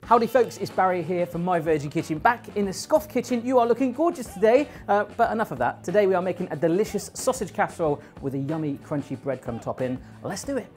Howdy folks, it's Barry here from My Virgin Kitchen. Back in the Scoff kitchen. You are looking gorgeous today, but enough of that. Today we are making a delicious sausage casserole with a yummy crunchy breadcrumb topping. Let's do it.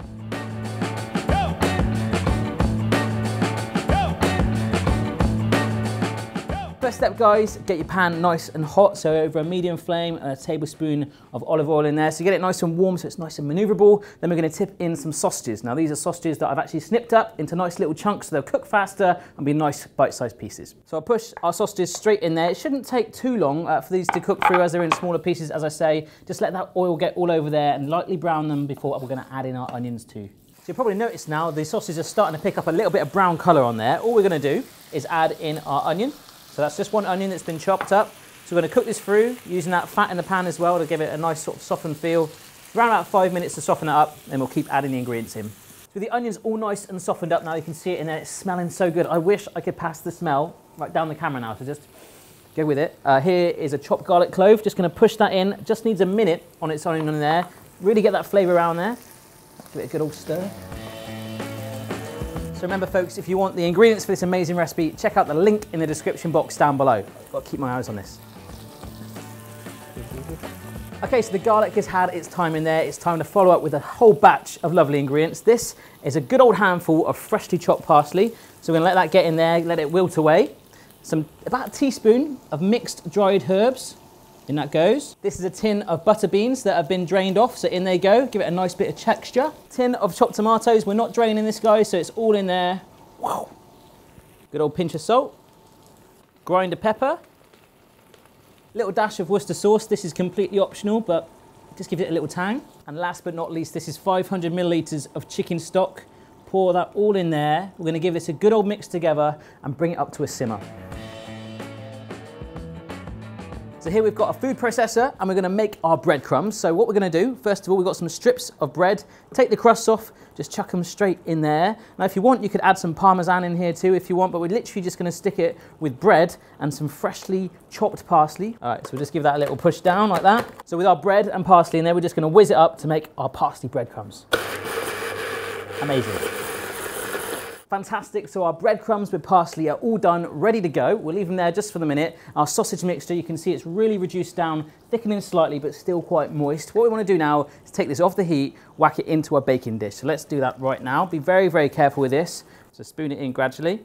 First step guys, get your pan nice and hot, so over a medium flame, a tablespoon of olive oil in there, so you get it nice and warm so it's nice and manoeuvrable. Then we're going to tip in some sausages. Now these are sausages that I've actually snipped up into nice little chunks so they'll cook faster and be nice bite-sized pieces. So I'll push our sausages straight in there. It shouldn't take too long for these to cook through as they're in smaller pieces, as I say. Just let that oil get all over there and lightly brown them before we're going to add in our onions too. So you'll probably notice now the sausages are starting to pick up a little bit of brown colour on there. All we're going to do is add in our onion. So that's just one onion that's been chopped up. So we're going to cook this through using that fat in the pan as well to give it a nice sort of softened feel. Around about 5 minutes to soften it up, then we'll keep adding the ingredients in. So with the onions all nice and softened up now, you can see it in there, it's smelling so good. I wish I could pass the smell right down the camera now, so just go with it. Here is a chopped garlic clove, just going to push that in. Just needs a minute on its own in there. Really get that flavour around there. Give it a good old stir. So remember folks, if you want the ingredients for this amazing recipe, check out the link in the description box down below. I've got to keep my eyes on this. Okay, so the garlic has had its time in there. It's time to follow up with a whole batch of lovely ingredients. This is a good old handful of freshly chopped parsley. So we're going to let that get in there, let it wilt away. About a teaspoon of mixed dried herbs. In that goes. This is a tin of butter beans that have been drained off, so in they go. Give it a nice bit of texture. Tin of chopped tomatoes. We're not draining this, guys, so it's all in there. Wow. Good old pinch of salt. Grind of pepper. Little dash of Worcestershire sauce. This is completely optional, but just give it a little tang. And last but not least, this is 500 millilitres of chicken stock. Pour that all in there. We're going to give this a good old mix together and bring it up to a simmer. So here we've got a food processor and we're going to make our breadcrumbs. So what we're going to do, first of all, we've got some strips of bread. Take the crusts off, just chuck them straight in there. Now if you want, you could add some parmesan in here too if you want, but we're literally just going to stick it with bread and some freshly chopped parsley. All right, so we'll just give that a little push down like that. So with our bread and parsley in there, we're just going to whiz it up to make our parsley breadcrumbs. Amazing. Fantastic, so our breadcrumbs with parsley are all done, ready to go. We'll leave them there just for the minute. Our sausage mixture, you can see it's really reduced down, thickening slightly, but still quite moist. What we want to do now is take this off the heat, whack it into a baking dish. So let's do that right now. Be very, very careful with this. So spoon it in gradually.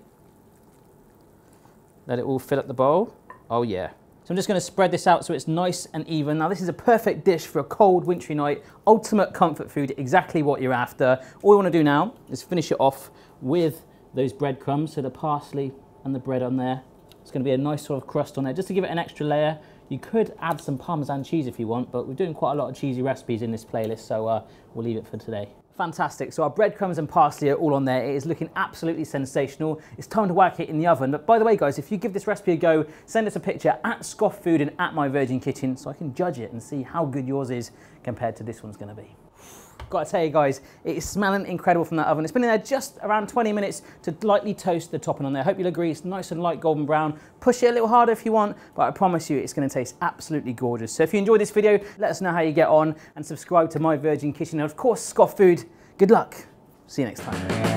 Let it all fill up the bowl. Oh yeah. So I'm just going to spread this out so it's nice and even. Now this is a perfect dish for a cold, wintry night. Ultimate comfort food, exactly what you're after. All we want to do now is finish it off with those breadcrumbs, so the parsley and the bread on there. It's going to be a nice sort of crust on there, just to give it an extra layer. You could add some Parmesan cheese if you want, but we're doing quite a lot of cheesy recipes in this playlist, so we'll leave it for today. Fantastic, so our breadcrumbs and parsley are all on there. It is looking absolutely sensational. It's time to whack it in the oven. But by the way, guys, if you give this recipe a go, send us a picture at Scoff Food and at My Virgin Kitchen so I can judge it and see how good yours is compared to this one's going to be. Got to tell you guys, it is smelling incredible from that oven. It's been in there just around 20 minutes to lightly toast the topping on there. I hope you'll agree it's nice and light golden brown. Push it a little harder if you want, but I promise you it's going to taste absolutely gorgeous. So if you enjoyed this video, let us know how you get on and subscribe to My Virgin Kitchen. And of course, Scoff Food, good luck. See you next time.